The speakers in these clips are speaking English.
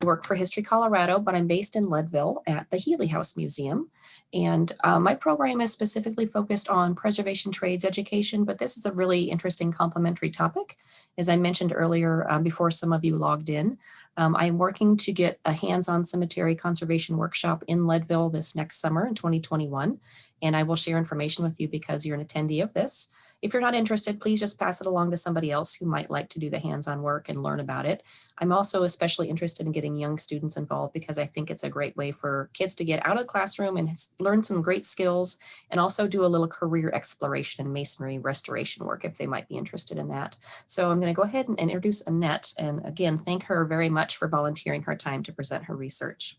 work for History Colorado, but I'm based in Leadville at the Healy House Museum. And my program is specifically focused on preservation trades education, but this is a really interesting complementary topic. As I mentioned earlier, before some of you logged in, I'm working to get a hands-on cemetery conservation workshop in Leadville this next summer in 2021. And I will share information with you because you're an attendee of this. If you're not interested, please just pass it along to somebody else who might like to do the hands-on work and learn about it. I'm also especially interested in getting young students involved because I think it's a great way for kids to get out of the classroom and learn some great skills and also do a little career exploration in masonry restoration work if they might be interested in that. So I'm going to go ahead and introduce Annette, and again, thank her very much for volunteering her time to present her research.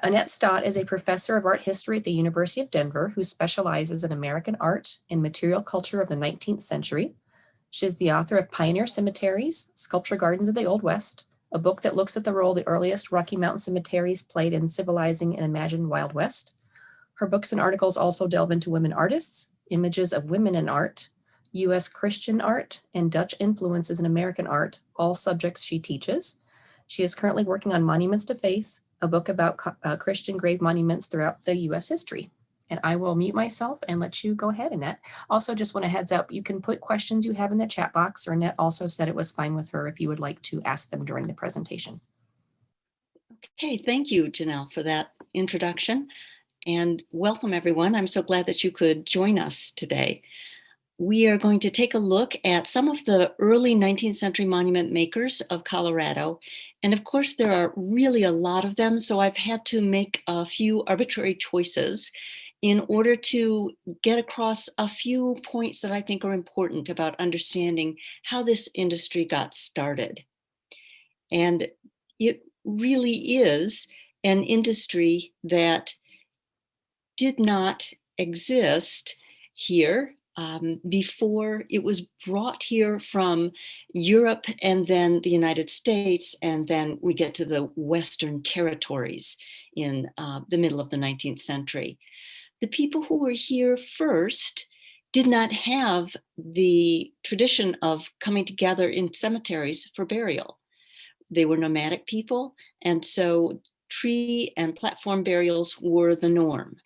Annette Stott is a professor of art history at the University of Denver who specializes in American art and material culture of the 19th century. She is the author of Pioneer Cemeteries, Sculpture Gardens of the Old West, a book that looks at the role the earliest Rocky Mountain cemeteries played in civilizing an imagined Wild West. Her books and articles also delve into women artists, images of women in art, U.S. Christian art, and Dutch influences in American art, all subjects she teaches. She is currently working on Monuments to Faith, a book about Christian grave monuments throughout the U.S. history. And I will mute myself and let you go ahead, Annette. Also, just want a heads up, you can put questions you have in the chat box, or Annette also said it was fine with her if you would like to ask them during the presentation. Okay, thank you, Janelle, for that introduction. And welcome, everyone. I'm so glad that you could join us today. We are going to take a look at some of the early 19th century monument makers of Colorado. And of course, there are really a lot of them, so I've had to make a few arbitrary choices in order to get across a few points that I think are important about understanding how this industry got started. And it really is an industry that did not exist here before it was brought here from Europe and then the United States, and then we get to the Western territories in the middle of the 19th century. The people who were here first did not have the tradition of coming together in cemeteries for burial. They were nomadic people, and so tree and platform burials were the norm.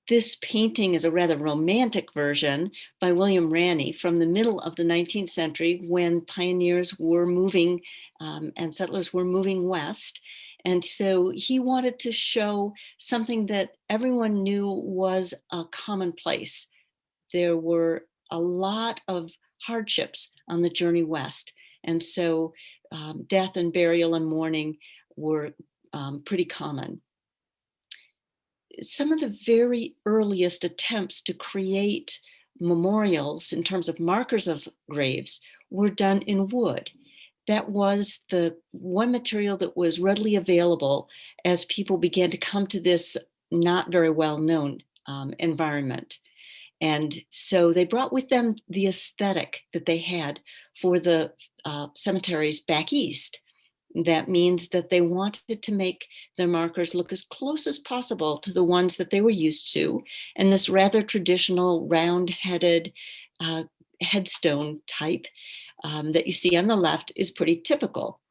This painting is a rather romantic version by William Ranny from the middle of the 19th century when pioneers were moving and settlers were moving west. And so he wanted to show something that everyone knew was a commonplace. There were a lot of hardships on the journey west. And so death and burial and mourning were pretty common. Some of the very earliest attempts to create memorials in terms of markers of graves were done in wood. That was the one material that was readily available as people began to come to this not very well-known environment. And so they brought with them the aesthetic that they had for the cemeteries back east. That means that they wanted to make their markers look as close as possible to the ones that they were used to. And this rather traditional round-headed headstone type that you see on the left is pretty typical.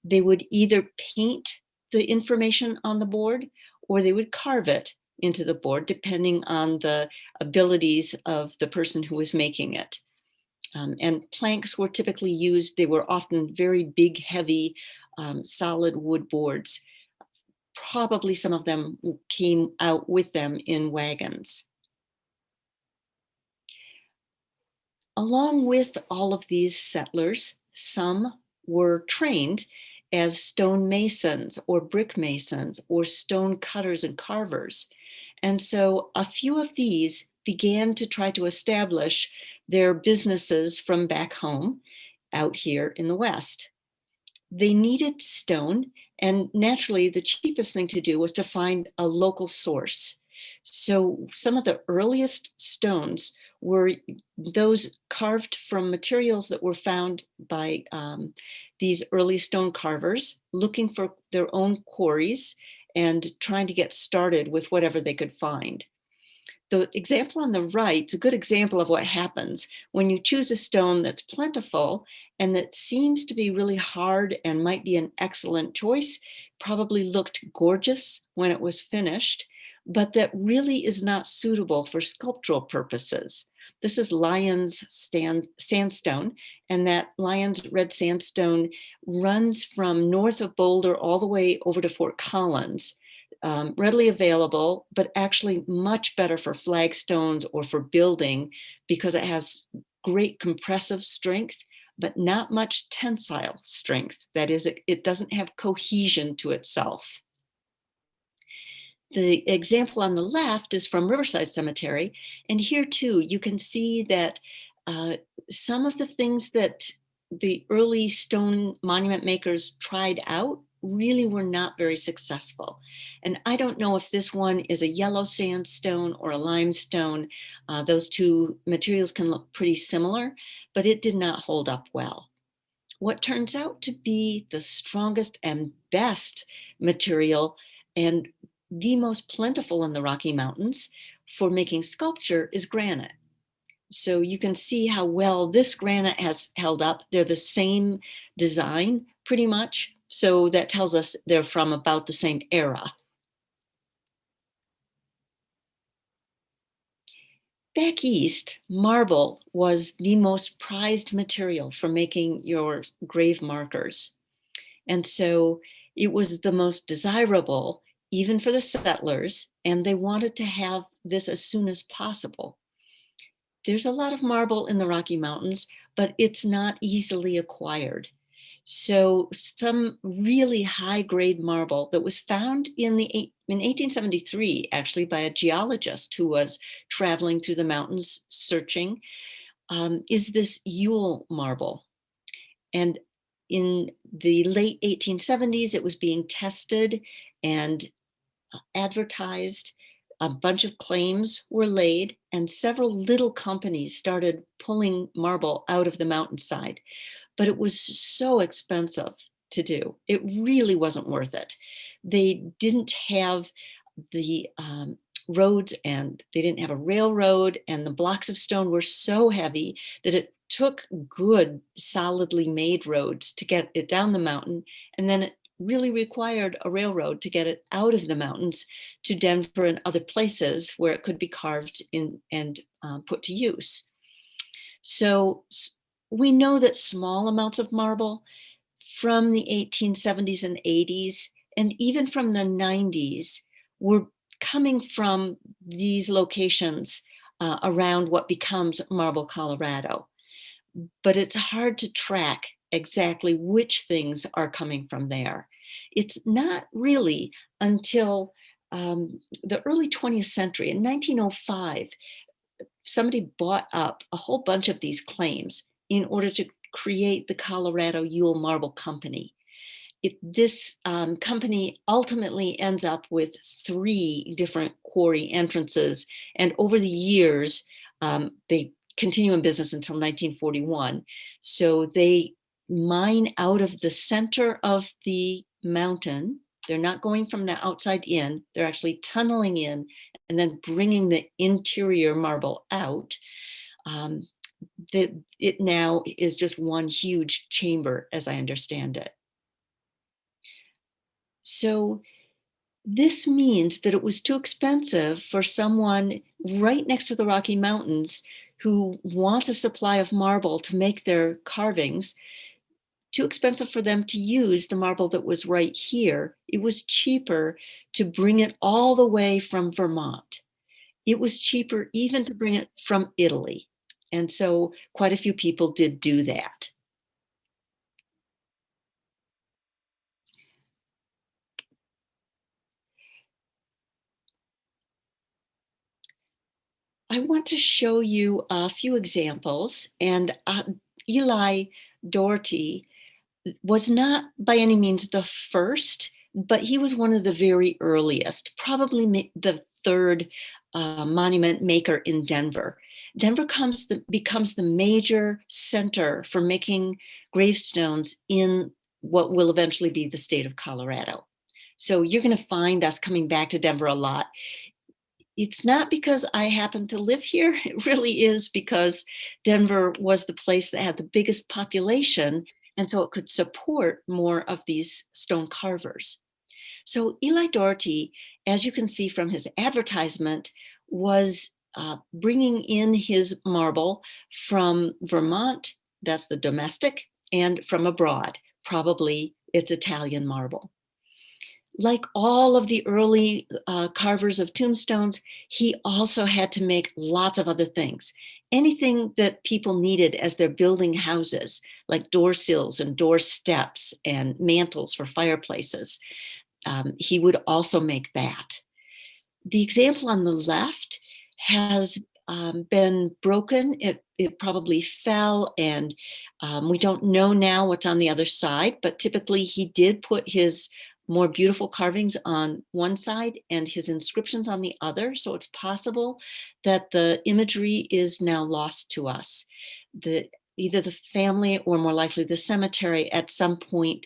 They would either paint the information on the board or they would carve it into the board, depending on the abilities of the person who was making it. And planks were typically used. They were often very big, heavy, solid wood boards. Probably some of them came out with them in wagons. Along with all of these settlers, some were trained as stone masons or brick masons or stone cutters and carvers. And so a few of these began to try to establish their businesses from back home out here in the West. They needed stone, and naturally the cheapest thing to do was to find a local source. So some of the earliest stones were those carved from materials that were found by these early stone carvers looking for their own quarries and trying to get started with whatever they could find. The example on the right is a good example of what happens when you choose a stone that's plentiful and that seems to be really hard and might be an excellent choice, probably looked gorgeous when it was finished, but that really is not suitable for sculptural purposes. This is Lyons Sandstone, and that Lyons red sandstone runs from north of Boulder all the way over to Fort Collins. Readily available, but actually much better for flagstones or for building because it has great compressive strength, but not much tensile strength. That is, it doesn't have cohesion to itself. The example on the left is from Riverside Cemetery. And here too, you can see that some of the things that the early stone monument makers tried out really were not very successful. And I don't know if this one is a yellow sandstone or a limestone. Those two materials can look pretty similar, but it did not hold up well. What turns out to be the strongest and best material and the most plentiful in the Rocky Mountains for making sculpture is granite. So you can see how well this granite has held up. They're the same design pretty much. So that tells us they're from about the same era. Back east, marble was the most prized material for making your grave markers. And so it was the most desirable, even for the settlers, and they wanted to have this as soon as possible. There's a lot of marble in the Rocky Mountains, but it's not easily acquired. So some really high grade marble that was found in 1873, actually by a geologist who was traveling through the mountains searching, is this Yule Marble. And in the late 1870s, it was being tested and advertised. A bunch of claims were laid, and several little companies started pulling marble out of the mountainside. But it was so expensive to do. It really wasn't worth it. They didn't have the roads, and they didn't have a railroad, and the blocks of stone were so heavy that it took good, solidly made roads to get it down the mountain, and then it really required a railroad to get it out of the mountains to Denver and other places where it could be carved in and put to use. So we know that small amounts of marble from the 1870s and 80s, and even from the 90s, were coming from these locations around what becomes Marble, Colorado. But it's hard to track exactly which things are coming from there. It's not really until the early 20th century, in 1905, somebody bought up a whole bunch of these claims in order to create the Colorado Yule Marble Company. This company ultimately ends up with 3 different quarry entrances, and over the years, they continue in business until 1941. So they mine out of the center of the mountain. They're not going from the outside in, they're actually tunneling in and then bringing the interior marble out. It now is just one huge chamber, as I understand it. So this means that it was too expensive for someone right next to the Rocky Mountains who wants a supply of marble to make their carvings, too expensive for them to use the marble that was right here. It was cheaper to bring it all the way from Vermont. It was cheaper even to bring it from Italy. And so quite a few people did do that. I want to show you a few examples, and Eli Doherty was not by any means the first, but he was one of the very earliest, probably the third monument maker in Denver. Denver becomes the major center for making gravestones in what will eventually be the state of Colorado. So you're going to find us coming back to Denver a lot. It's not because I happen to live here. It really is because Denver was the place that had the biggest population, and so it could support more of these stone carvers. So Eli Doherty, as you can see from his advertisement, was bringing in his marble from Vermont, that's the domestic, and from abroad, probably it's Italian marble. Like all of the early carvers of tombstones, he also had to make lots of other things. Anything that people needed as they're building houses, like door sills and door steps and mantles for fireplaces. He would also make that. The example on the left has been broken. It probably fell, and we don't know now what's on the other side, but typically he did put his more beautiful carvings on one side and his inscriptions on the other. So it's possible that the imagery is now lost to us. Either the family or more likely the cemetery at some point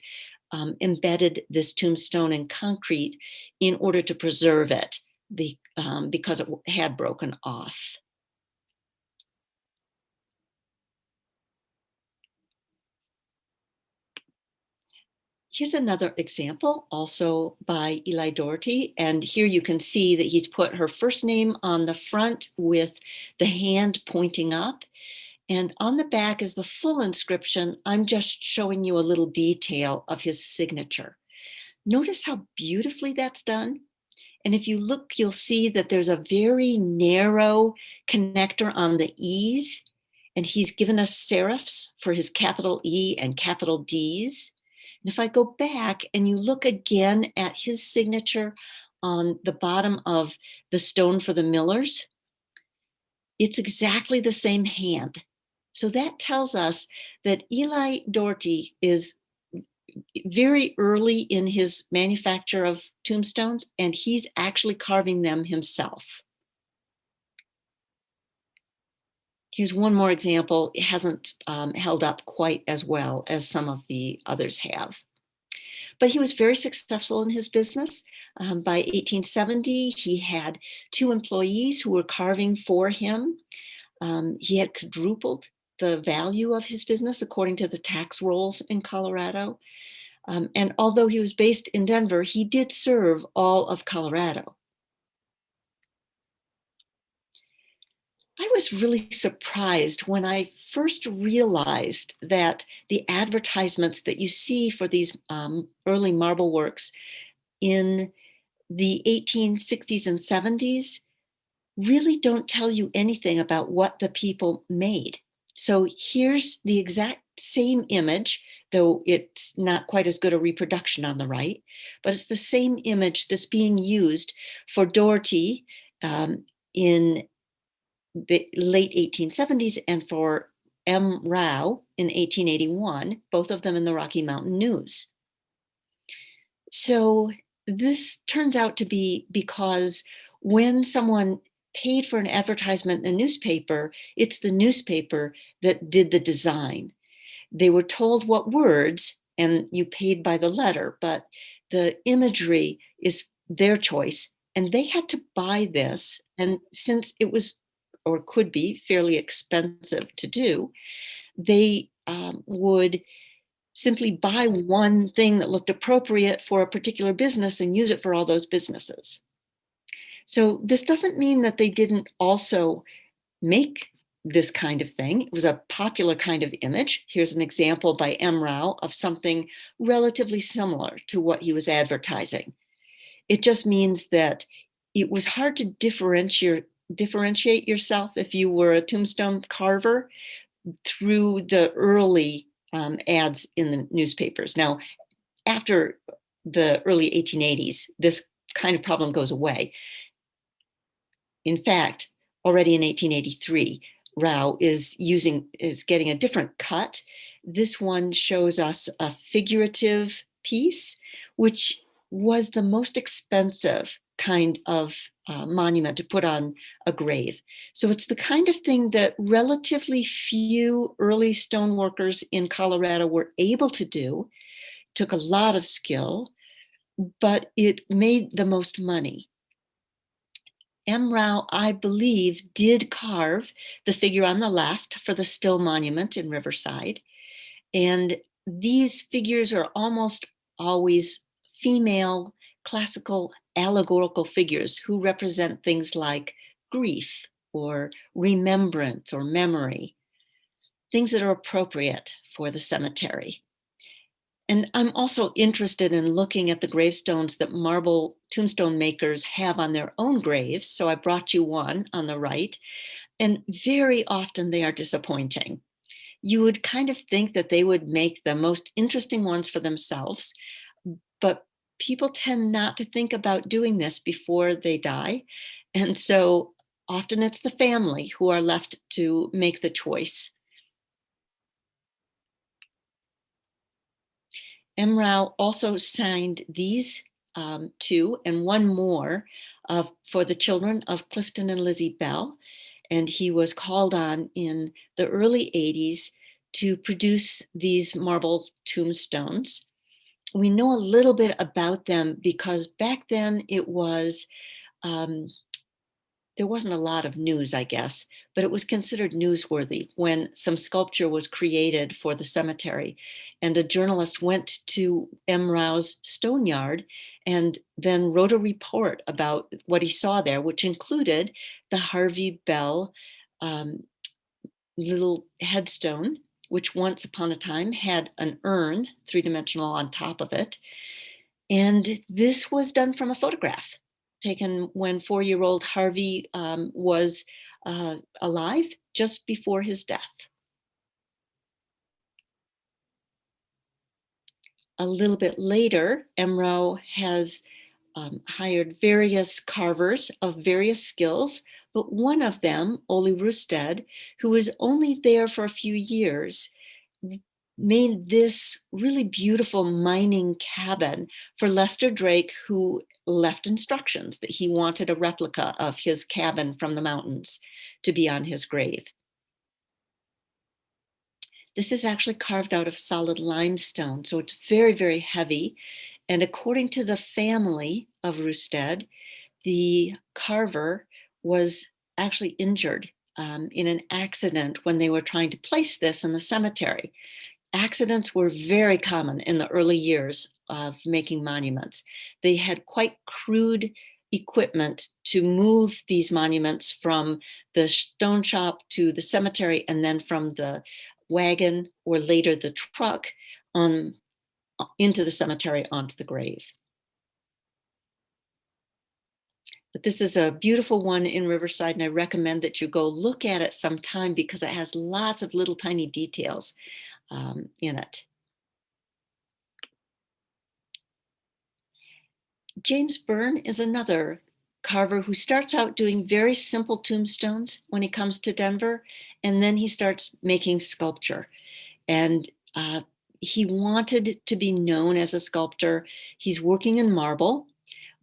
embedded this tombstone in concrete in order to preserve it because it had broken off. Here's another example, also by Eli Doherty. And here you can see that he's put her first name on the front with the hand pointing up. And on the back is the full inscription. I'm just showing you a little detail of his signature. Notice how beautifully that's done. And if you look, you'll see that there's a very narrow connector on the E's. And he's given us serifs for his capital E and capital D's. And if I go back and you look again at his signature on the bottom of the stone for the millers, it's exactly the same hand. So that tells us that Eli Doherty is very early in his manufacture of tombstones, and he's actually carving them himself. Here's one more example. It hasn't held up quite as well as some of the others have. But he was very successful in his business. By 1870, he had 2 employees who were carving for him. He had quadrupled the value of his business according to the tax rolls in Colorado. And although he was based in Denver, he did serve all of Colorado. I was really surprised when I first realized that the advertisements that you see for these early marble works in the 1860s and 70s really don't tell you anything about what the people made. So here's the exact same image, though it's not quite as good a reproduction on the right, but it's the same image that's being used for Doherty in the late 1870s and for M. Rao in 1881, both of them in the Rocky Mountain News. So this turns out to be because when someone paid for an advertisement in a newspaper, it's the newspaper that did the design. They were told what words, and you paid by the letter, but the imagery is their choice. And they had to buy this. And since it was, or could be, fairly expensive to do, they would simply buy one thing that looked appropriate for a particular business and use it for all those businesses. So this doesn't mean that they didn't also make this kind of thing. It was a popular kind of image. Here's an example by M. Rao of something relatively similar to what he was advertising. It just means that it was hard to differentiate yourself if you were a tombstone carver through the early ads in the newspapers. Now, after the early 1880s, this kind of problem goes away. In fact, already in 1883, Rao is getting a different cut. This one shows us a figurative piece, which was the most expensive kind of monument to put on a grave. So it's the kind of thing that relatively few early stoneworkers in Colorado were able to do. It took a lot of skill, but it made the most money. M. Rao, I believe, did carve the figure on the left for the Still Monument in Riverside. And these figures are almost always female classical allegorical figures who represent things like grief or remembrance or memory, things that are appropriate for the cemetery. And I'm also interested in looking at the gravestones that marble tombstone makers have on their own graves. So I brought you one on the right, and very often they are disappointing. You would kind of think that they would make the most interesting ones for themselves, but people tend not to think about doing this before they die. And so often it's the family who are left to make the choice. M. Rao also signed these two and one more for the children of Clifton and Lizzie Bell. And he was called on in the early 80s to produce these marble tombstones. We know a little bit about them because back then it was there wasn't a lot of news, I guess, but it was considered newsworthy when some sculpture was created for the cemetery. And a journalist went to M. Rao's stone yard and then wrote a report about what he saw there, which included the Harvey Bell little headstone, which once upon a time had an urn, three-dimensional, on top of it. And this was done from a photograph taken when 4-year-old Harvey was alive just before his death. A little bit later, M. Rao has hired various carvers of various skills, but one of them, Ole Rusted, who was only there for a few years, made this really beautiful mining cabin for Lester Drake, who left instructions that he wanted a replica of his cabin from the mountains to be on his grave. This is actually carved out of solid limestone, so it's very, very heavy. And according to the family of Rusted, the carver was actually injured in an accident when they were trying to place this in the cemetery. Accidents were very common in the early years of making monuments. They had quite crude equipment to move these monuments from the stone shop to the cemetery, and then from the wagon or later the truck on into the cemetery onto the grave. But this is a beautiful one in Riverside, and I recommend that you go look at it sometime because it has lots of little tiny details in it. James Byrne is another carver who starts out doing very simple tombstones when he comes to Denver, and then he starts making sculpture. And he wanted to be known as a sculptor. He's working in marble.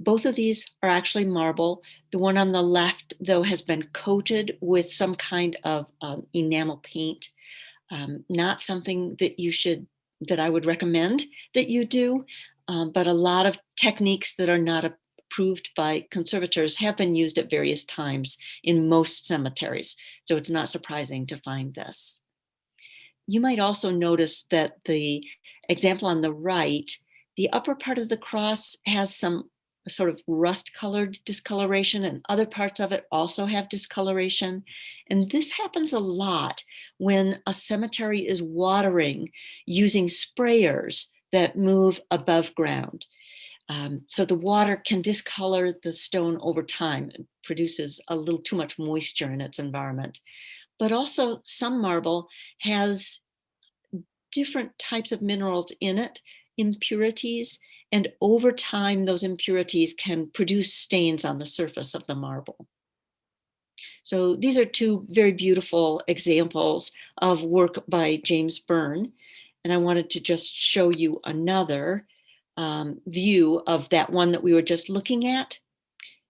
Both of these are actually marble. The one on the left, though, has been coated with some kind of enamel paint. Not something that I would recommend that you do, but a lot of techniques that are not approved by conservators have been used at various times in most cemeteries. So it's not surprising to find this. You might also notice that the example on the right, the upper part of the cross has some sort of rust-colored discoloration, and other parts of it also have discoloration. And this happens a lot when a cemetery is watering using sprayers that move above ground. So the water can discolor the stone over time. It produces a little too much moisture in its environment. But also some marble has different types of minerals in it, impurities, and over time, those impurities can produce stains on the surface of the marble. So these are two very beautiful examples of work by James Byrne. And I wanted to just show you another view of that one that we were just looking at.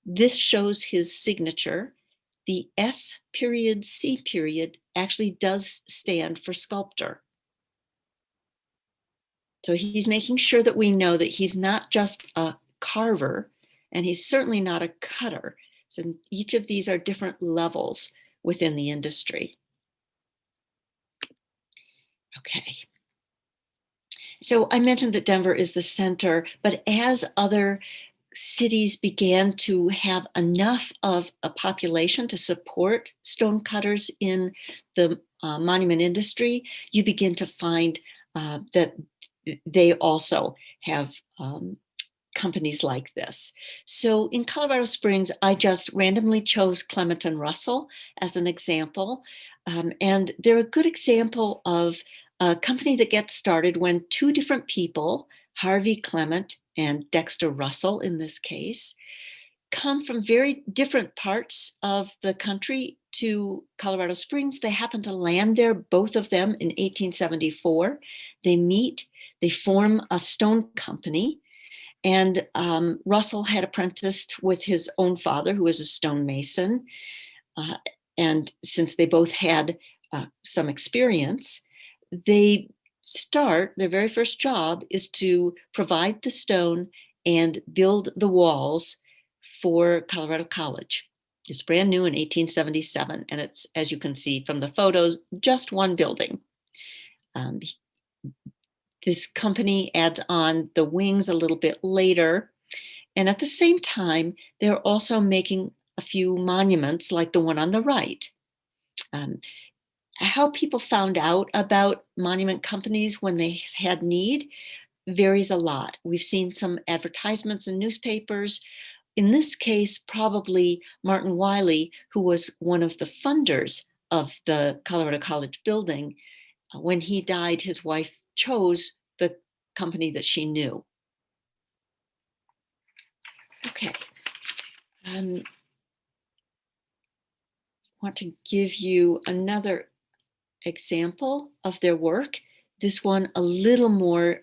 This shows his signature. The S period, C period actually does stand for sculptor. So he's making sure that we know that he's not just a carver, and he's certainly not a cutter, So each of these are different levels within the industry. Okay. So I mentioned that Denver is the center, but as other cities began to have enough of a population to support stonecutters in the monument industry, you begin to find that they also have companies like this. So in Colorado Springs, I just randomly chose Clement and Russell as an example. And they're a good example of a company that gets started when two different people, Harvey Clement and Dexter Russell in this case, come from very different parts of the country to Colorado Springs. They happen to land there, both of them in 1874. They meet, they form a stone company. And Russell had apprenticed with his own father, who was a stonemason. And since they both had some experience, they start, their very first job is to provide the stone and build the walls for Colorado College. It's brand new in 1877, and it's, as you can see from the photos, just one building. This company adds on the wings a little bit later, and at the same time, they're also making a few monuments like the one on the right. How people found out about monument companies when they had need varies a lot. We've seen some advertisements in newspapers. In this case, probably Martin Wiley, who was one of the funders of the Colorado College building. When he died, his wife chose the company that she knew. Okay. I want to give you another example of their work. This one a little more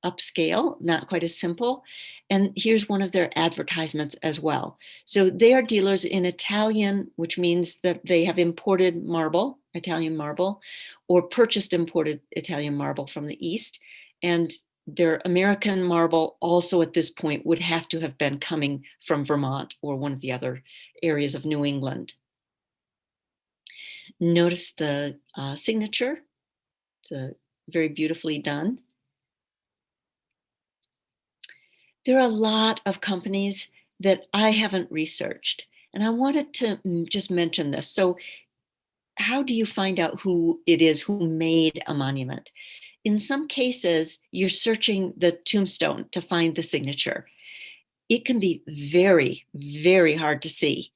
upscale, not quite as simple. And here's one of their advertisements as well. So they are dealers in Italian, which means that they have imported marble, Italian marble, or purchased imported Italian marble from the East. And their American marble also at this point would have to have been coming from Vermont or one of the other areas of New England. Notice the signature. It's very beautifully done. There are a lot of companies that I haven't researched, and I wanted to just mention this. So how do you find out who it is who made a monument? In some cases, you're searching the tombstone to find the signature. It can be very, very hard to see.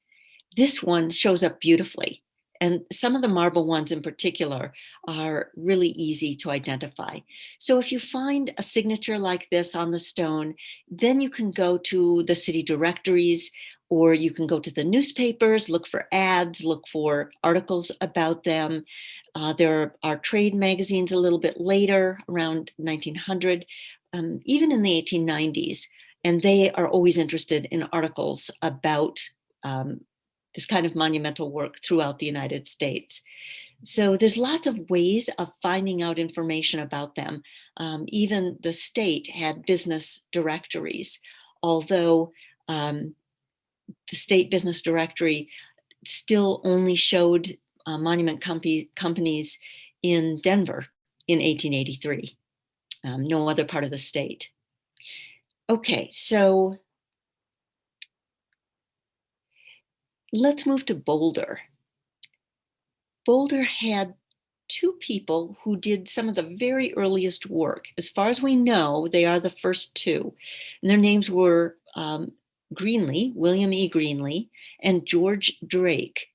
This one shows up beautifully. And some of the marble ones in particular are really easy to identify. So if you find a signature like this on the stone, then you can go to the city directories, or you can go to the newspapers, look for ads, look for articles about them. There are trade magazines a little bit later, around 1900, even in the 1890s. And they are always interested in articles about this kind of monumental work throughout the United States. So there's lots of ways of finding out information about them. Even the state had business directories, although the state business directory still only showed monument companies in Denver in 1883, no other part of the state. Okay, so let's move to Boulder. Boulder had two people who did some of the very earliest work. As far as we know, they are the first two. And their names were Greenlee, William E. Greenlee, and George Drake.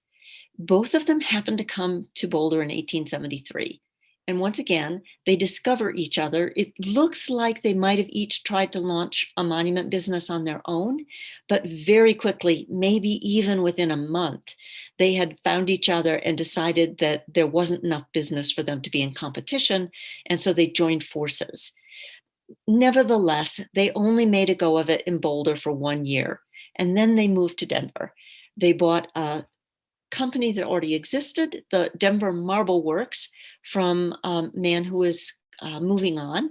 Both of them happened to come to Boulder in 1873. And once again, they discover each other. It looks like they might have each tried to launch a monument business on their own, but very quickly, maybe even within a month, they had found each other and decided that there wasn't enough business for them to be in competition. And so they joined forces. Nevertheless, they only made a go of it in Boulder for 1 year. And then they moved to Denver. They bought a company that already existed, the Denver Marble Works, from a man who was moving on.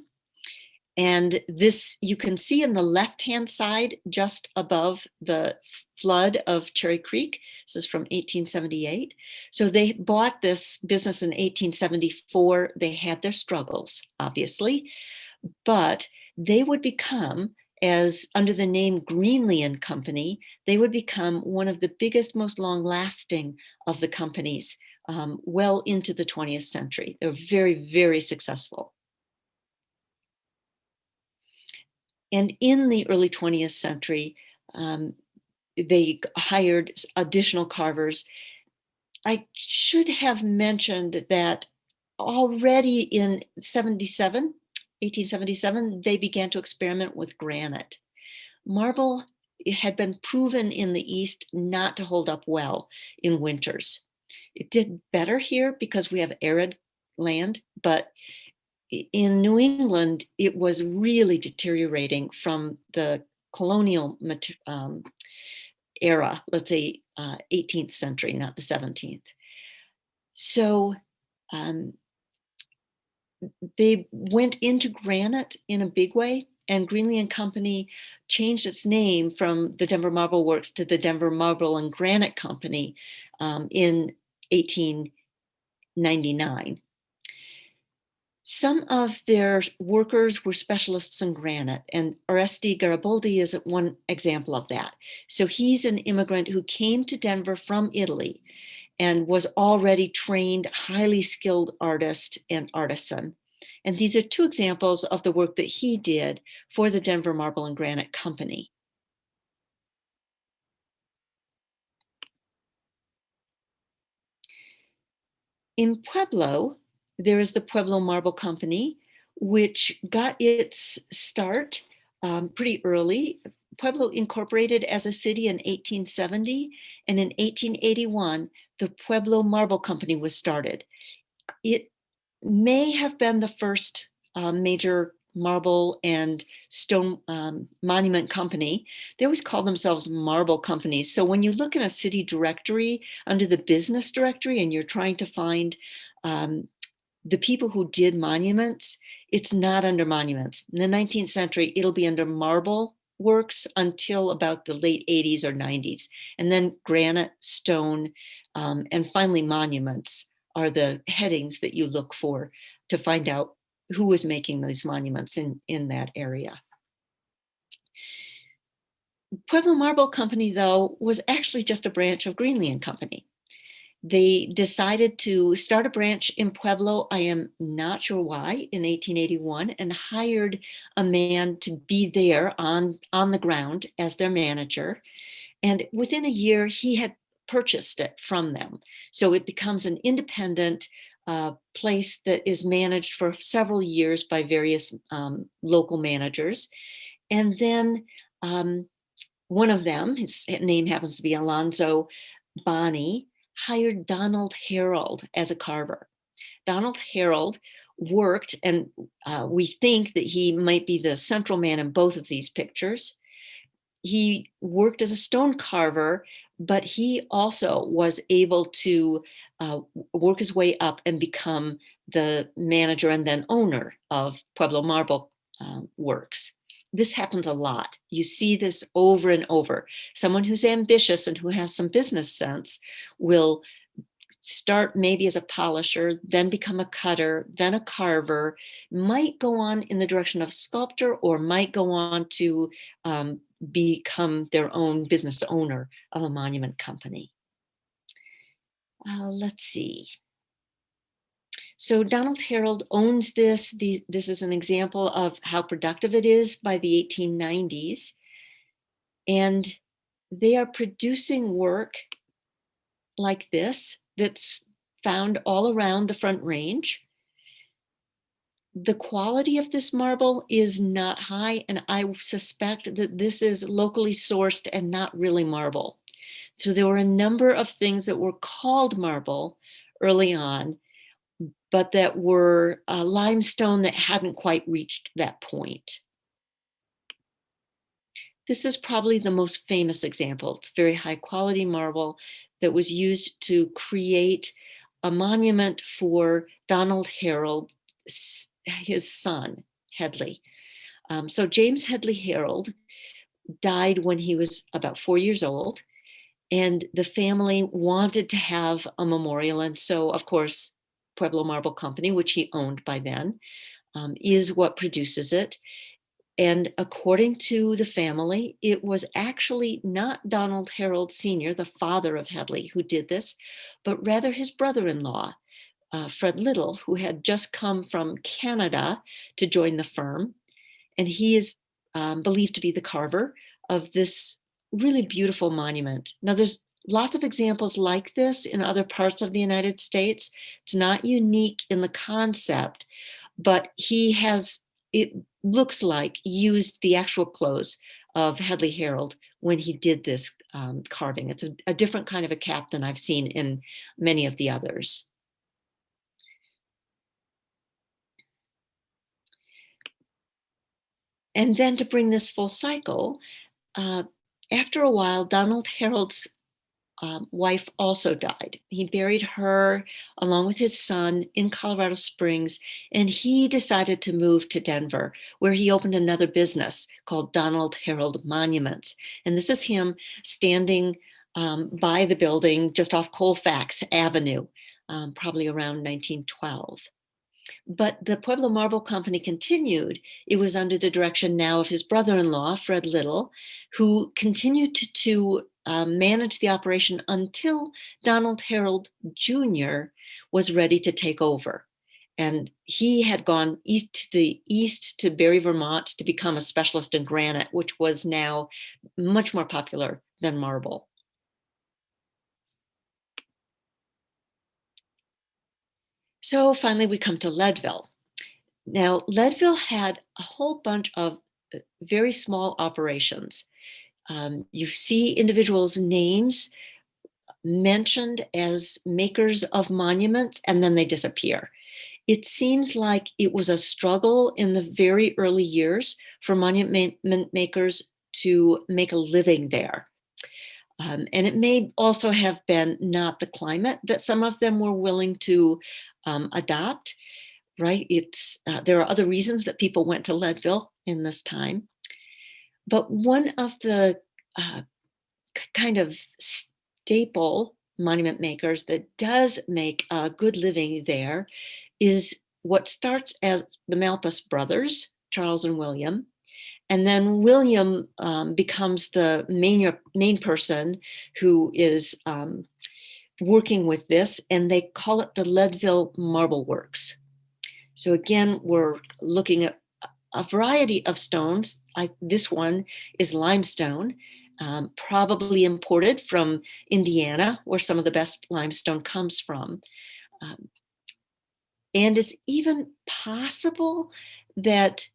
And this you can see in the left-hand side, just above the flood of Cherry Creek. This is from 1878. So they bought this business in 1874. They had their struggles, obviously, but they would become, as under the name Greenlee and Company, they would become one of the biggest, most long-lasting of the companies well into the 20th century. They're very, very successful. And in the early 20th century, they hired additional carvers. I should have mentioned that already in 1877, they began to experiment with granite. Marble had been proven in the East not to hold up well in winters. It did better here because we have arid land, but in New England, it was really deteriorating from the colonial era, let's say 18th century, not the 17th. So they went into granite in a big way, and Greenlee and Company changed its name from the Denver Marble Works to the Denver Marble and Granite Company in 1899. Some of their workers were specialists in granite, and Oreste Garibaldi is one example of that. So he's an immigrant who came to Denver from Italy and was already trained, highly skilled artist and artisan. And these are two examples of the work that he did for the Denver Marble and Granite Company. In Pueblo, there is the Pueblo Marble Company, which got its start pretty early. Pueblo incorporated as a city in 1870, and in 1881, the Pueblo Marble Company was started. It may have been the first major marble and stone monument company. They always call themselves marble companies. So when you look in a city directory under the business directory and you're trying to find the people who did monuments, it's not under monuments. In the 19th century, it'll be under marble works until about the late 80s or 90s. And then granite, stone, and finally monuments are the headings that you look for to find out who was making these monuments in that area. Pueblo Marble Company, though, was actually just a branch of Greenlee and Company. They decided to start a branch in Pueblo, I am not sure why, in 1881, and hired a man to be there on the ground as their manager. And within a year, he had purchased it from them. So it becomes an independent place that is managed for several years by various local managers. And then one of them, his name happens to be Alonzo Bonney, hired Donald Harold as a carver. Donald Harold worked, and we think that he might be the central man in both of these pictures. He worked as a stone carver, but he also was able to work his way up and become the manager and then owner of Pueblo Marble Works. This happens a lot. You see this over and over. Someone who's ambitious and who has some business sense will start maybe as a polisher, then become a cutter, then a carver, might go on in the direction of sculptor, or might go on to become their own business owner of a monument company. Let's see. So Donald Harold owns this. This is an example of how productive it is by the 1890s. And they are producing work like this that's found all around the Front Range. The quality of this marble is not high, and I suspect that this is locally sourced and not really marble. So there were a number of things that were called marble early on, but that were limestone that hadn't quite reached that point. This is probably the most famous example. It's very high quality marble that was used to create a monument for Donald Harold, his son, Headley. So James Headley Harold died when he was about 4 years old, and the family wanted to have a memorial. And so, of course, Pueblo Marble Company, which he owned by then, is what produces it. And according to the family, it was actually not Donald Harold Sr., the father of Headley, who did this, but rather his brother-in-law, Fred Little, who had just come from Canada to join the firm. And he is believed to be the carver of this really beautiful monument. Now, there's lots of examples like this in other parts of the United States. It's not unique in the concept, but he has, it looks like, used the actual clothes of Headley Harold when he did this carving. It's a different kind of a cap than I've seen in many of the others. And then to bring this full cycle, after a while, Donald Harold's wife also died. He buried her along with his son in Colorado Springs, and he decided to move to Denver, where he opened another business called Donald Harold Monuments. And this is him standing by the building just off Colfax Avenue, probably around 1912. But the Pueblo Marble Company continued. It was under the direction now of his brother-in-law, Fred Little, who continued to manage the operation until Donald Harold Jr. was ready to take over. And he had gone east to Barre, Vermont to become a specialist in granite, which was now much more popular than marble. So finally, we come to Leadville. Now, Leadville had a whole bunch of very small operations. You see individuals' names mentioned as makers of monuments, and then they disappear. It seems like it was a struggle in the very early years for monument makers to make a living there. And it may also have been not the climate that some of them were willing to adopt. Right? There are other reasons that people went to Leadville in this time. But one of the kind of staple monument makers that does make a good living there is what starts as the Malpas brothers, Charles and William. And then William becomes the main person who is working with this, and they call it the Leadville Marble Works. So again, we're looking at a variety of stones. This one is limestone, probably imported from Indiana, where some of the best limestone comes from. And it's even possible that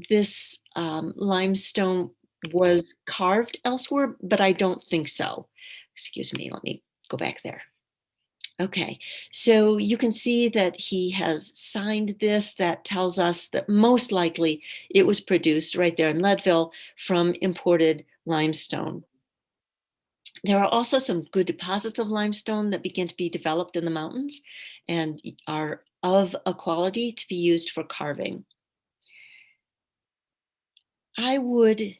this limestone was carved elsewhere, but I don't think so. Excuse me, let me go back there. Okay, so you can see that he has signed this. That tells us that most likely it was produced right there in Leadville from imported limestone. There are also some good deposits of limestone that begin to be developed in the mountains and are of a quality to be used for carving. I would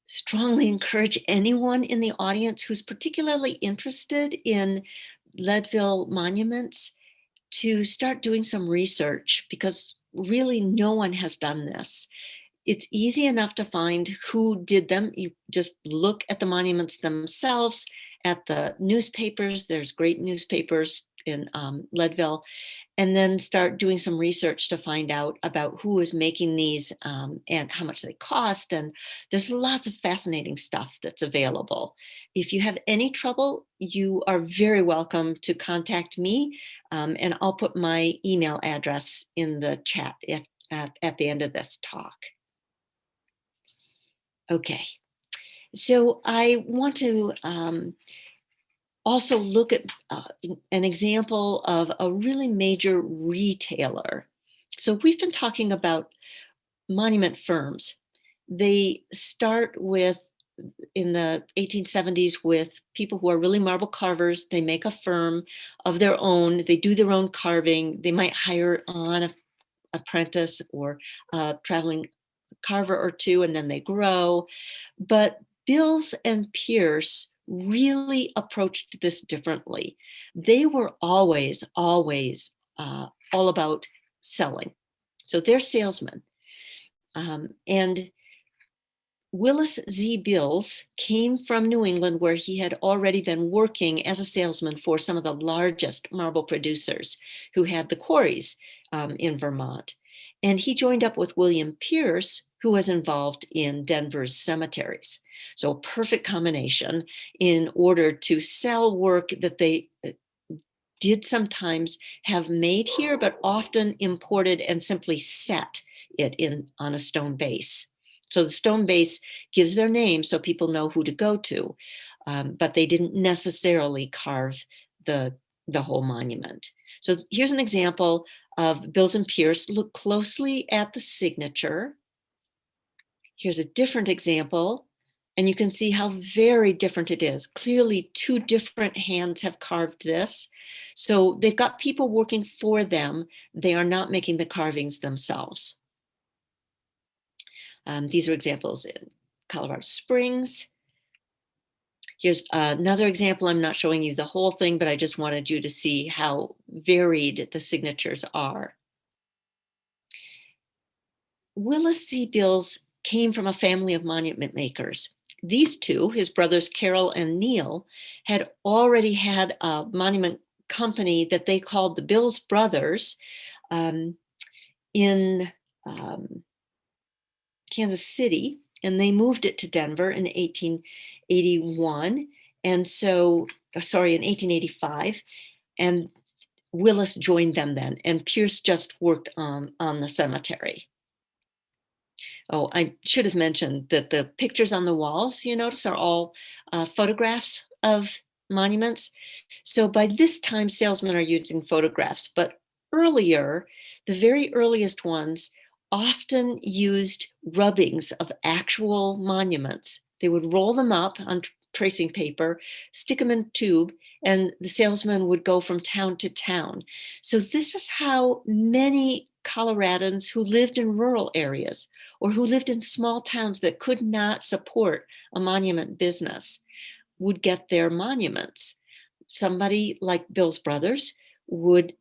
strongly encourage anyone in the audience who's particularly interested in Leadville monuments to start doing some research, because really no one has done this. It's easy enough to find who did them. You just look at the monuments themselves, at the newspapers. There's great newspapers in Leadville, and then start doing some research to find out about who is making these and how much they cost. And there's lots of fascinating stuff that's available. If you have any trouble, you are very welcome to contact me, and I'll put my email address in the chat at the end of this talk. Okay, so I want to also look at an example of a really major retailer. So we've been talking about monument firms. They start with, in the 1870s, with people who are really marble carvers. They make a firm of their own. They do their own carving. They might hire on an apprentice or a traveling carver or two, and then they grow. But Bills and Pierce really approached this differently. They were always all about selling. So they're salesmen. And Willis Z. Bills came from New England, where he had already been working as a salesman for some of the largest marble producers who had the quarries in Vermont. And he joined up with William Pierce, who was involved in Denver's cemeteries. So a perfect combination in order to sell work that they did sometimes have made here, but often imported and simply set it on a stone base. So the stone base gives their name so people know who to go to, but they didn't necessarily carve the whole monument. So here's an example of Bills and Pierce. Look closely at the signature. Here's a different example, and you can see how very different it is. Clearly, two different hands have carved this. So they've got people working for them. They are not making the carvings themselves. These are examples in Colorado Springs. Here's another example. I'm not showing you the whole thing, but I just wanted you to see how varied the signatures are. Willis C. Bills came from a family of monument makers. These two, his brothers Carol and Neil, had already had a monument company that they called the Bills Brothers in Kansas City, and they moved it to Denver in 1881. And so, sorry, in 1885. And Willis joined them then, and Pierce just worked on the cemetery. Oh, I should have mentioned that the pictures on the walls, you notice, are all photographs of monuments. So by this time, salesmen are using photographs, but earlier, the very earliest ones often used rubbings of actual monuments. They would roll them up on tracing paper, stick them in a tube, and the salesman would go from town to town. So this is how many Coloradans who lived in rural areas or who lived in small towns that could not support a monument business would get their monuments. Somebody like Bill's brothers would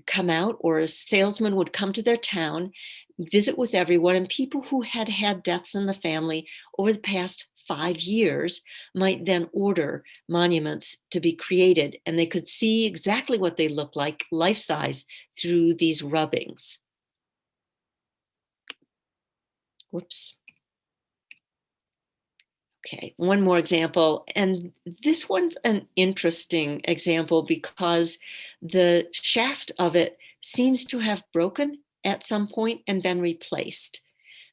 come out, or a salesman would come to their town, visit with everyone, and people who had had deaths in the family over the past 5 years might then order monuments to be created, and they could see exactly what they look like, life-size, through these rubbings. Whoops. Okay, one more example. And this one's an interesting example because the shaft of it seems to have broken at some point and been replaced.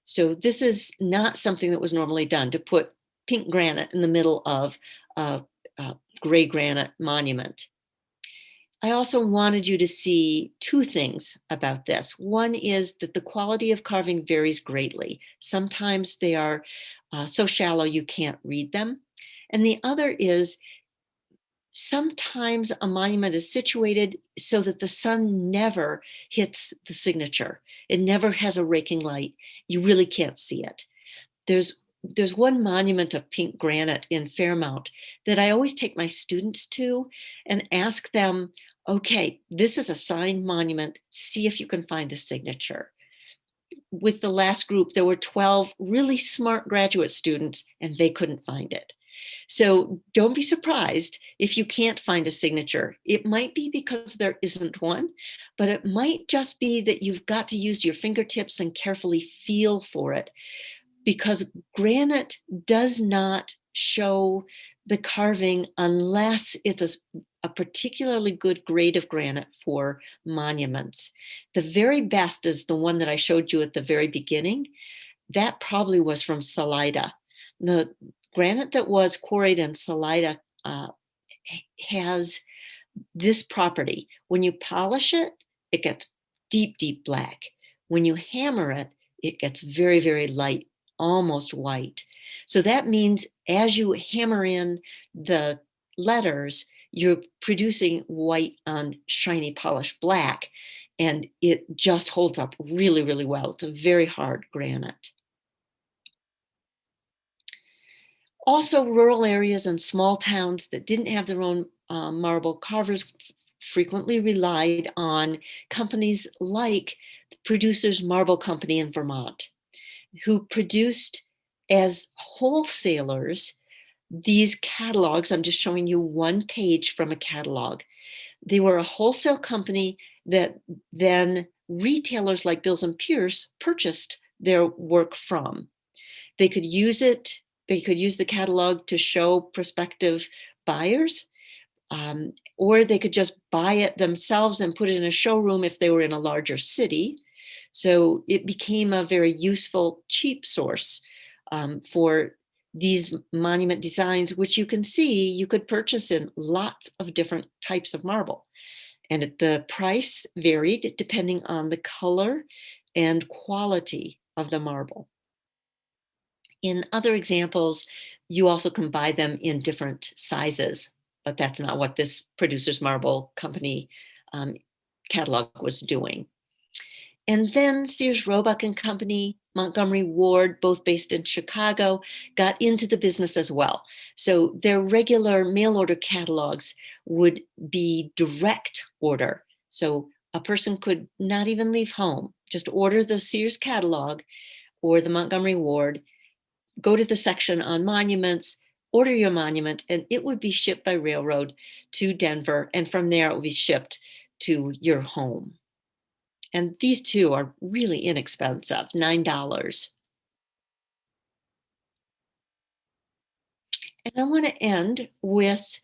So this is not something that was normally done, to put pink granite in the middle of a gray granite monument. I also wanted you to see two things about this. One is that the quality of carving varies greatly. Sometimes they are so shallow you can't read them. And the other is sometimes a monument is situated so that the sun never hits the signature. It never has a raking light. You really can't see it. There's one monument of pink granite in Fairmount that I always take my students to and ask them, okay, this is a signed monument. See if you can find the signature. With the last group, there were 12 really smart graduate students, and they couldn't find it. So don't be surprised if you can't find a signature. It might be because there isn't one, but it might just be that you've got to use your fingertips and carefully feel for it, because granite does not show the carving unless it's a particularly good grade of granite for monuments. The very best is the one that I showed you at the very beginning. That probably was from Salida. The granite that was quarried in Salida has this property. When you polish it, it gets deep, deep black. When you hammer it, it gets very, very light, almost white. So that means as you hammer in the letters, you're producing white on shiny polished black, and it just holds up really, really well. It's a very hard granite. Also, rural areas and small towns that didn't have their own marble carvers frequently relied on companies like the Producers Marble Company in Vermont, who produced as wholesalers these catalogs. I'm just showing you one page from a catalog. They were a wholesale company that then retailers like Bills and Pierce purchased their work from. They could use it, they could use the catalog to show prospective buyers, or they could just buy it themselves and put it in a showroom if they were in a larger city. So it became a very useful, cheap source for these monument designs, which you can see you could purchase in lots of different types of marble. And the price varied depending on the color and quality of the marble. In other examples, you also can buy them in different sizes, but that's not what this Producers Marble Company catalog was doing. And then Sears Roebuck and Company, Montgomery Ward, both based in Chicago, got into the business as well. So their regular mail order catalogs would be direct order. So a person could not even leave home, just order the Sears catalog or the Montgomery Ward, go to the section on monuments, order your monument, and it would be shipped by railroad to Denver. And from there, it would be shipped to your home. And these two are really inexpensive, $9. And I want to end with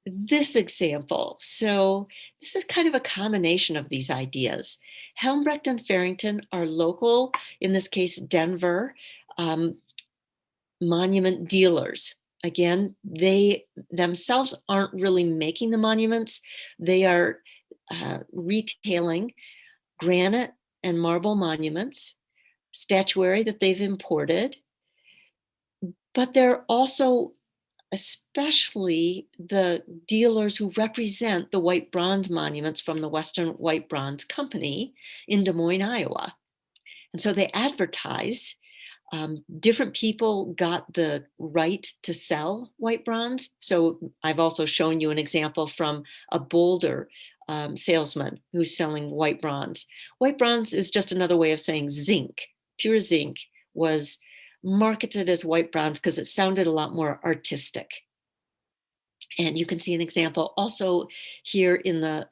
this example. So this is kind of a combination of these ideas. Helmbrecht and Farrington are local, in this case, Denver, monument dealers. Again, they themselves aren't really making the monuments. They are retailing granite and marble monuments, statuary that they've imported, but they're also especially the dealers who represent the white bronze monuments from the Western White Bronze Company in Des Moines, Iowa. And so they advertise. Different people got the right to sell white bronze. So I've also shown you an example from a Boulder salesman who's selling white bronze. White bronze is just another way of saying zinc. Pure zinc was marketed as white bronze because it sounded a lot more artistic. And you can see an example also here in the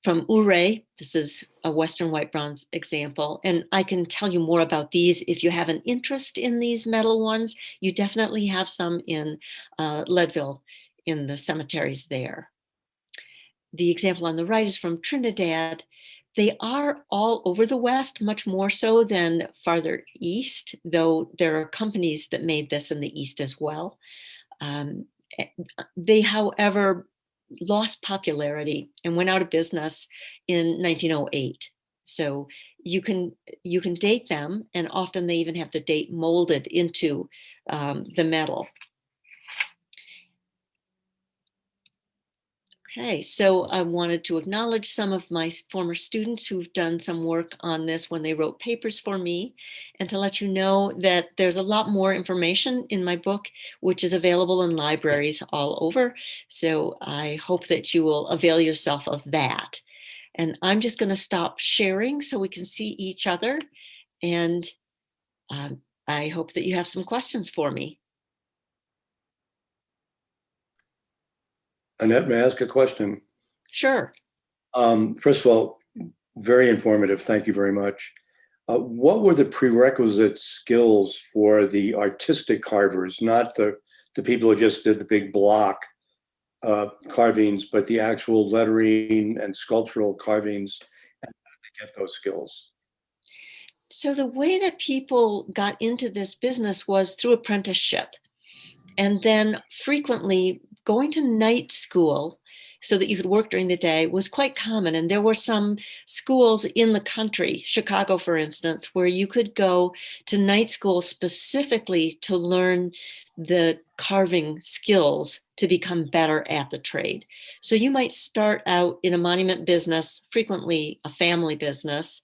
from Ouray. This is a Western white bronze example. And I can tell you more about these if you have an interest in these metal ones. You definitely have some in Leadville in the cemeteries there. The example on the right is from Trinidad. They are all over the West, much more so than farther east, though there are companies that made this in the East as well. They, however, lost popularity and went out of business in 1908. So you can date them, and often they even have the date molded into the metal. Okay, so I wanted to acknowledge some of my former students who've done some work on this when they wrote papers for me, and to let you know that there's a lot more information in my book, which is available in libraries all over. So I hope that you will avail yourself of that. And I'm just going to stop sharing so we can see each other. And I hope that you have some questions for me. Annette, may I ask a question? Sure. First of all, very informative. Thank you very much. What were the prerequisite skills for the artistic carvers, not the people who just did the big block carvings, but the actual lettering and sculptural carvings, and how did they get those skills? So the way that people got into this business was through apprenticeship, and then frequently going to night school so that you could work during the day was quite common. And there were some schools in the country, Chicago, for instance, where you could go to night school specifically to learn the carving skills to become better at the trade. So you might start out in a monument business, frequently a family business.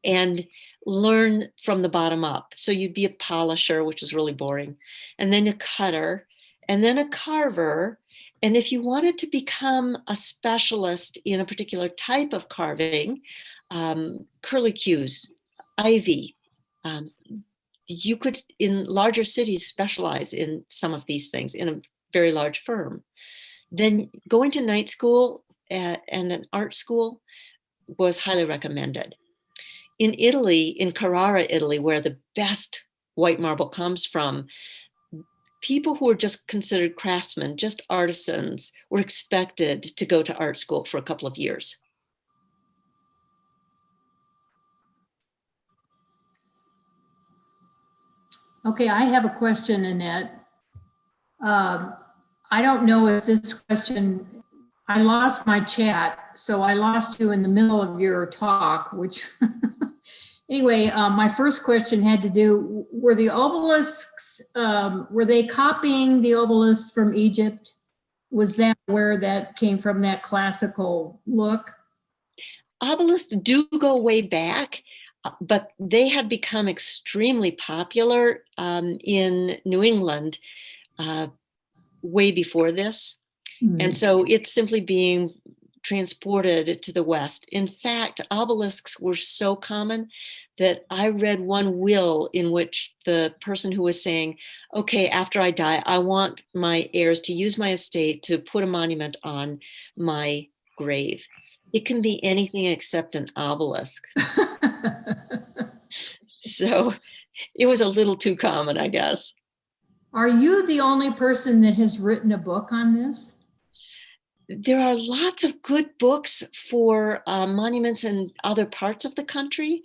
and learn from the bottom up. So you'd be a polisher, which is really boring, and then a cutter, and then a carver. And if you wanted to become a specialist in a particular type of carving, curlicues, ivy, you could, in larger cities, specialize in some of these things in a very large firm. Then going to night school and an art school was highly recommended. In Italy, in Carrara, Italy, where the best white marble comes from, people who were just considered craftsmen, just artisans, were expected to go to art school for a couple of years. Okay, I have a question, Annette. I don't know if this question, I lost my chat, so I lost you in the middle of your talk, which anyway, my first question had to do, were the obelisks, were they copying the obelisks from Egypt? Was that where that came from, that classical look? Obelisks do go way back, but they had become extremely popular in New England way before this. And so it's simply being transported to the West. In fact, obelisks were so common that I read one will in which the person who was saying, okay, after I die, I want my heirs to use my estate to put a monument on my grave. It can be anything except an obelisk. So it was a little too common, I guess. Are you the only person that has written a book on this? There are lots of good books for monuments in other parts of the country.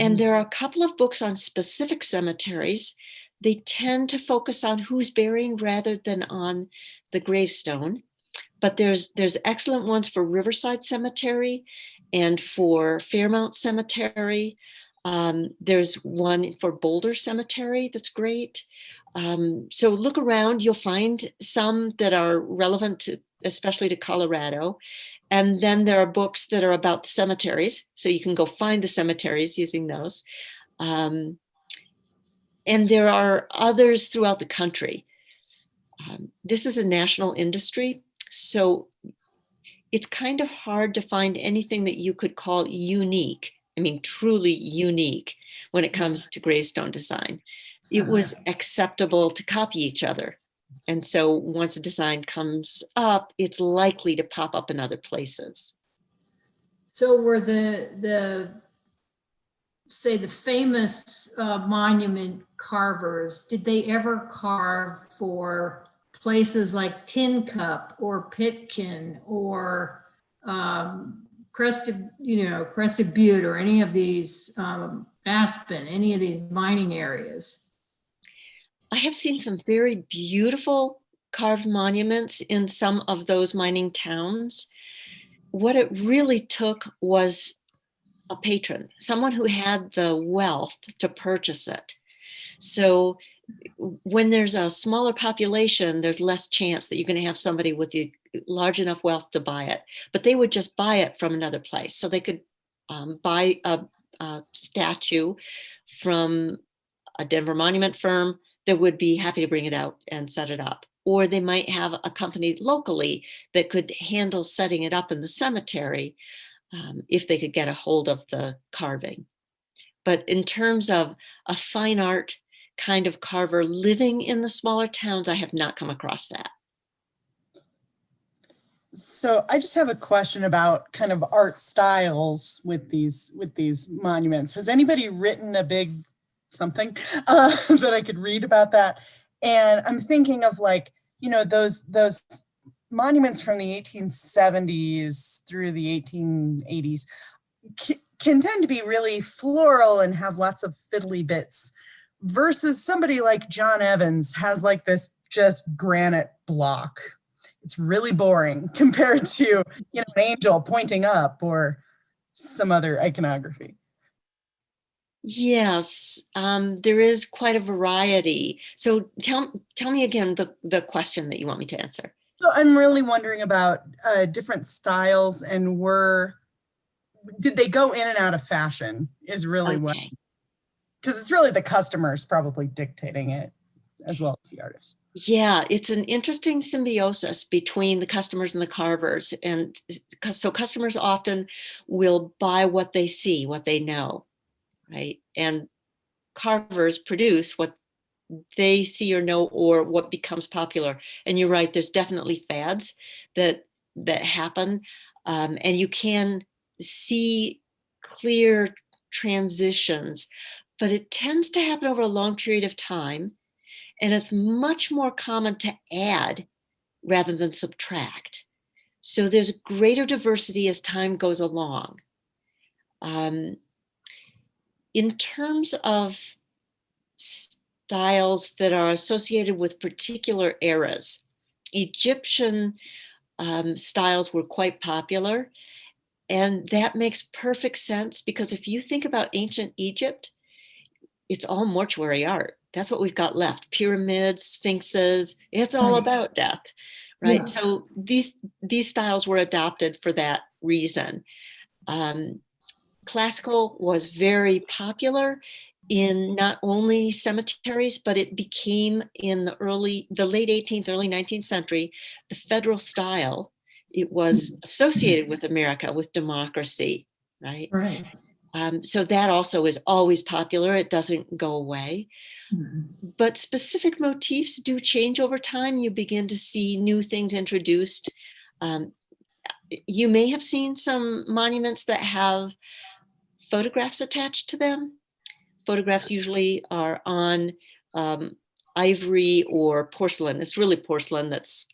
And there are a couple of books on specific cemeteries. They tend to focus on who's burying rather than on the gravestone. But there's excellent ones for Riverside Cemetery and for Fairmount Cemetery. There's one for Boulder Cemetery that's great. So look around, you'll find some that are relevant to, especially to Colorado. And then there are books that are about the cemeteries. So you can go find the cemeteries using those. And there are others throughout the country. This is a national industry. So it's kind of hard to find anything that you could call unique. I mean, truly unique when it comes to gravestone design. It was acceptable to copy each other. And so once a design comes up, it's likely to pop up in other places. So were the say the famous monument carvers, did they ever carve for places like Tin Cup or Pitkin or Crested Butte or any of these Aspen, any of these mining areas? I have seen some very beautiful carved monuments in some of those mining towns. What it really took was a patron, someone who had the wealth to purchase it. So when there's a smaller population, there's less chance that you're going to have somebody with the large enough wealth to buy it, but they would just buy it from another place. So they could buy a statue from a Denver monument firm that would be happy to bring it out and set it up. Or they might have a company locally that could handle setting it up in the cemetery if they could get a hold of the carving. But in terms of a fine art kind of carver living in the smaller towns, I have not come across that. So I just have a question about kind of art styles with these monuments. Has anybody written a big something that I could read about that? And I'm thinking of those monuments from the 1870s through the 1880s can tend to be really floral and have lots of fiddly bits, versus somebody like John Evans has like this just granite block. It's really boring compared to an angel pointing up or some other iconography. Yes, there is quite a variety. So tell me again the question that you want me to answer. So I'm really wondering about different styles, and did they go in and out of fashion is really what, Okay. because it's really the customers probably dictating it as well as the artist. Yeah, it's an interesting symbiosis between the customers and the carvers. And so customers often will buy what they see, what they know, right? And carvers produce what they see or know, or what becomes popular. And you're right, there's definitely fads that happen. And you can see clear transitions, but it tends to happen over a long period of time. And it's much more common to add rather than subtract. So there's greater diversity as time goes along. In terms of styles that are associated with particular eras, Egyptian styles were quite popular. And that makes perfect sense, because if you think about ancient Egypt, it's all mortuary art. That's what we've got left. Pyramids, sphinxes, it's all Right. about death, right? Yeah. So these styles were adopted for that reason. Classical was very popular in not only cemeteries, but it became in the late 18th, early 19th century, the federal style. It was associated with America, with democracy, right? Right. So that also is always popular. It doesn't go away. Mhm. But specific motifs do change over time. You begin to see new things introduced. You may have seen some monuments that have photographs attached to them. Photographs usually are on ivory or porcelain. It's really porcelain that's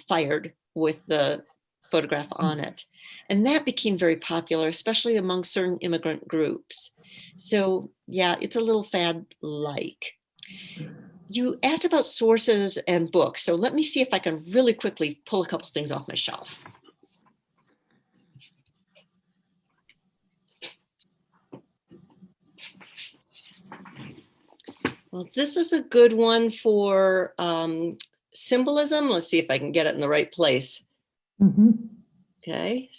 fired with the photograph on it. And that became very popular, especially among certain immigrant groups. So yeah, it's a little fad-like. You asked about sources and books. So let me see if I can really quickly pull a couple things off my shelf. Well, this is a good one for symbolism. Let's see if I can get it in the right place. Mhm. Okay.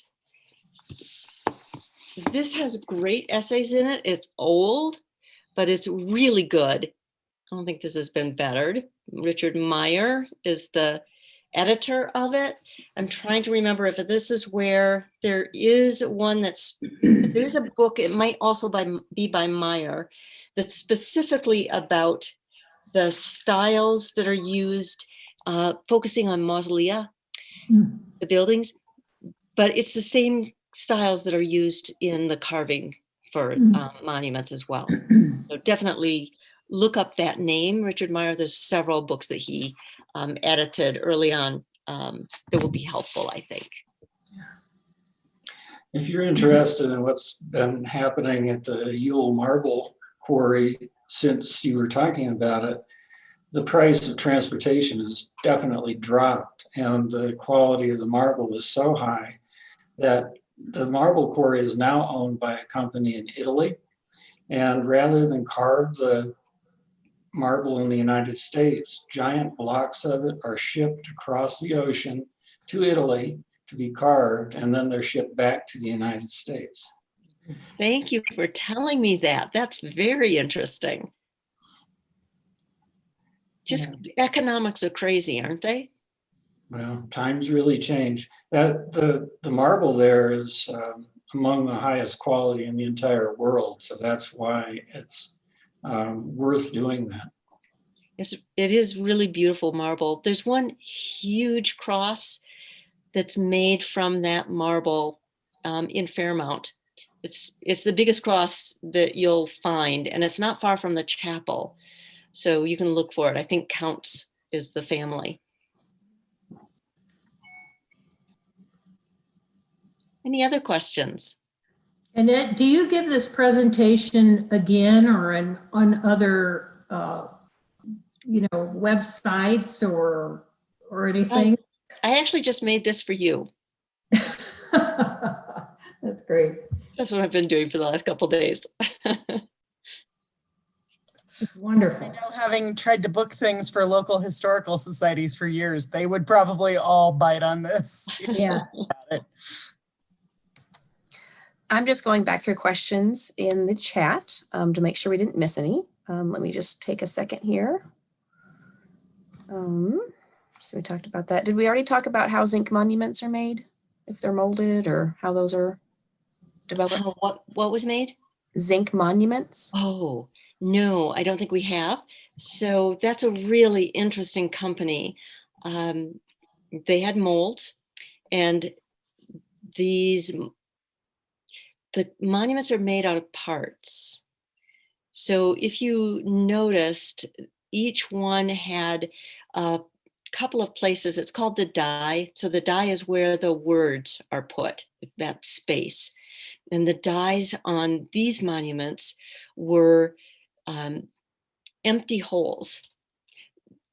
This has great essays in it. It's old, but it's really good. I don't think this has been bettered. Richard Meyer is the editor of it. I'm trying to remember if this is where there is one there's a book, it might also be by Meyer, that's specifically about the styles that are used, focusing on mausolea, the buildings, but it's the same styles that are used in the carving for monuments as well. So definitely look up that name, Richard Meyer. There's several books that he edited early on that will be helpful, I think. If you're interested in what's been happening at the Yule Marble quarry since you were talking about it, the price of transportation has definitely dropped, and the quality of the marble is so high that the marble quarry is now owned by a company in Italy. And rather than carve the marble in the United States, giant blocks of it are shipped across the ocean to Italy to be carved, and then they're shipped back to the United States. Thank you for telling me that. That's very interesting. Just economics are crazy, aren't they? Well, times really change. The marble there is among the highest quality in the entire world, so that's why it's worth doing that. Yes, it is really beautiful marble. There's one huge cross that's made from that marble in Fairmount. It's the biggest cross that you'll find, and it's not far from the chapel. So you can look for it. I think Counts is the family. Any other questions? Annette, do you give this presentation again or on other, websites or anything? I actually just made this for you. That's great. That's what I've been doing for the last couple of days. It's wonderful. I know, having tried to book things for local historical societies for years, they would probably all bite on this. Yeah. I'm just going back through questions in the chat to make sure we didn't miss any. Let me just take a second here. So we talked about that. Did we already talk about how zinc monuments are made? If they're molded or how those are developed? What was made? Zinc monuments? Oh, no, I don't think we have. So that's a really interesting company. They had molds, and the monuments are made out of parts. So if you noticed, each one had a couple of places. It's called the die. So the die is where the words are put, that space. And the dies on these monuments were empty holes.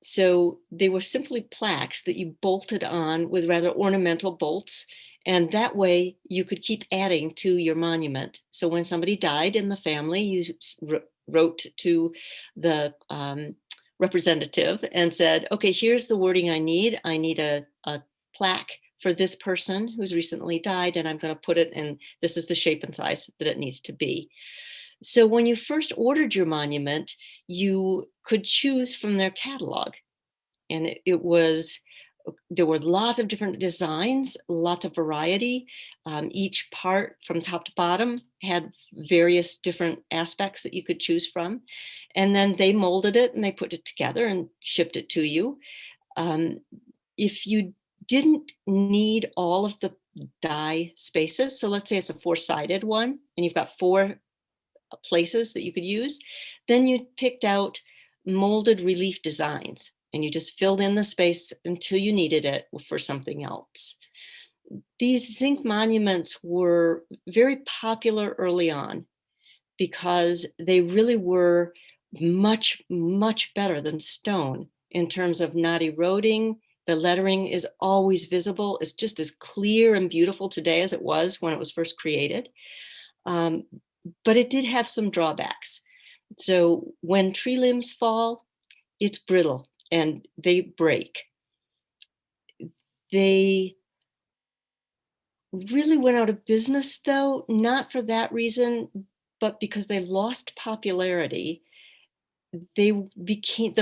So they were simply plaques that you bolted on with rather ornamental bolts. And that way you could keep adding to your monument. So when somebody died in the family, you wrote to the representative and said, okay, here's the wording I need. I need a plaque for this person who's recently died, and I'm going to put it in, this is the shape and size that it needs to be. So when you first ordered your monument, you could choose from their catalog. And there were lots of different designs, lots of variety. Each part from top to bottom had various different aspects that you could choose from. And then they molded it and they put it together and shipped it to you. If you didn't need all of the die spaces, so let's say it's a 4-sided one and you've got 4 places that you could use, then you picked out molded relief designs and you just filled in the space until you needed it for something else. These zinc monuments were very popular early on because they really were much, much better than stone in terms of not eroding. The lettering is always visible. It's just as clear and beautiful today as it was when it was first created. But it did have some drawbacks. So when tree limbs fall, it's brittle and they break. They really went out of business, though, not for that reason, but because they lost popularity. The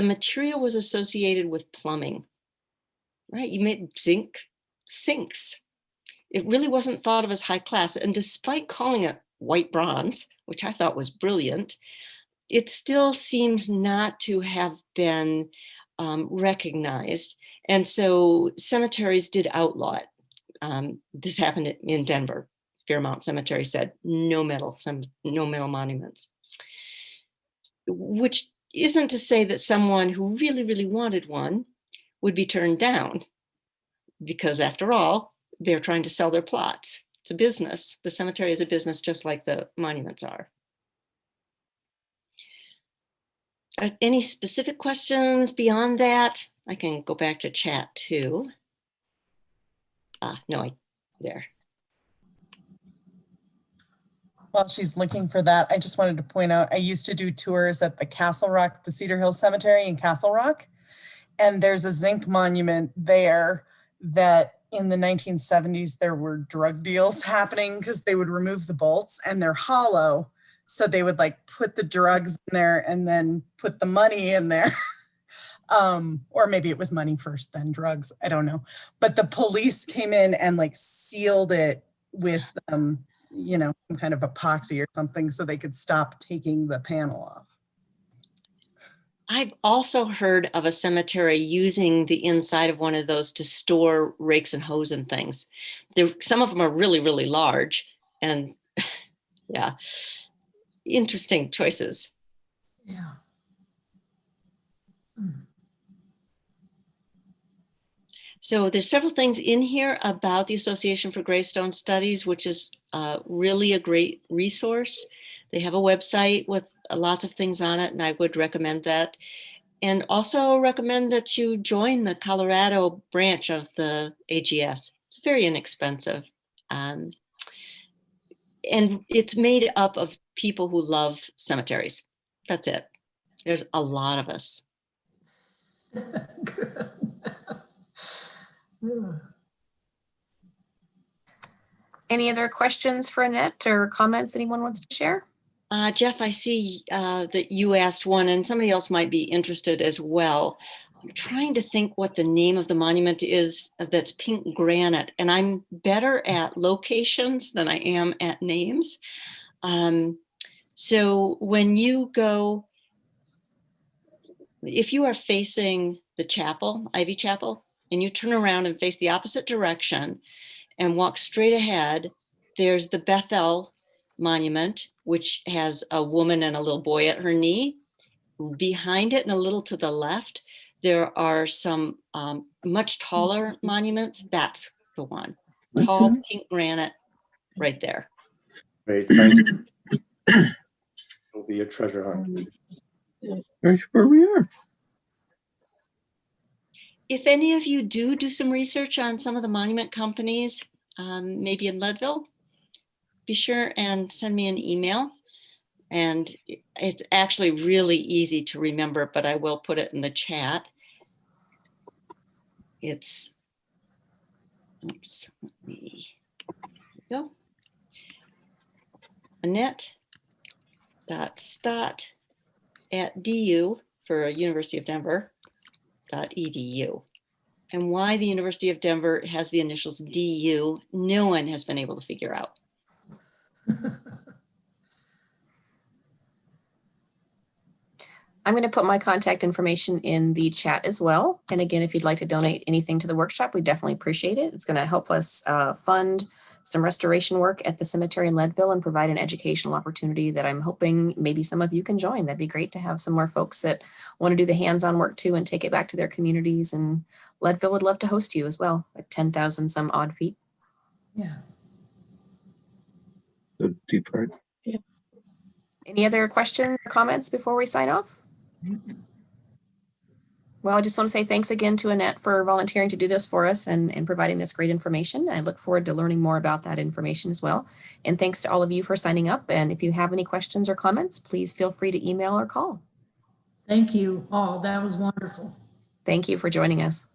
material was associated with plumbing, right? You made zinc sinks. It really wasn't thought of as high class. And despite calling it white bronze, which I thought was brilliant, it still seems not to have been recognized. And so cemeteries did outlaw it. This happened in Denver. Fairmount Cemetery said no metal monuments, which isn't to say that someone who really, really wanted one would be turned down, because after all, they're trying to sell their plots. It's a business. The cemetery is a business just like the monuments are. Any specific questions beyond that? I can go back to chat too. There. While she's looking for that, I just wanted to point out, I used to do tours at the Castle Rock, the Cedar Hill Cemetery in Castle Rock. And there's a zinc monument there that in the 1970s, there were drug deals happening because they would remove the bolts and they're hollow. So they would like put the drugs in there and then put the money in there. Or maybe it was money first, then drugs. I don't know. But the police came in and like sealed it with, some kind of epoxy or something so they could stop taking the panel off. I've also heard of a cemetery using the inside of one of those to store rakes and hose and things. Some of them are really, really large, and yeah, interesting choices. Yeah. So there's several things in here about the Association for Gravestone Studies, which is really a great resource. They have a website with lots of things on it, and I would recommend that. And also recommend that you join the Colorado branch of the AGS. It's very inexpensive. And it's made up of people who love cemeteries. That's it. There's a lot of us. Any other questions for Annette or comments anyone wants to share? Jeff, I see that you asked one, and somebody else might be interested as well. I'm trying to think what the name of the monument is that's pink granite, and I'm better at locations than I am at names. So when you go, if you are facing the chapel, Ivy Chapel, and you turn around and face the opposite direction and walk straight ahead, there's the Bethel Monument, which has a woman and a little boy at her knee. Behind it and a little to the left, there are some much taller monuments. That's the one. Tall pink granite right there. Great, thank you. It'll be a treasure hunt. That's where we are. If any of you do some research on some of the monument companies, maybe in Leadville, be sure and send me an email. And it's actually really easy to remember, but I will put it in the chat. It's, oops, let me go. Annette Stott @du for University of Denver .edu. And why the University of Denver has the initials DU, no one has been able to figure out. I'm going to put my contact information in the chat as well. And again, if you'd like to donate anything to the workshop, we definitely appreciate it. It's going to help us fund some restoration work at the cemetery in Leadville and provide an educational opportunity that I'm hoping maybe some of you can join. That'd be great to have some more folks that want to do the hands-on work too and take it back to their communities. And Leadville would love to host you as well at 10,000 some odd feet. Yeah. The deep part. Any other questions or comments before we sign off? Well, I just want to say thanks again to Annette for volunteering to do this for us and providing this great information. I look forward to learning more about that information as well. And thanks to all of you for signing up. And if you have any questions or comments, please feel free to email or call. Thank you all. That was wonderful. Thank you for joining us.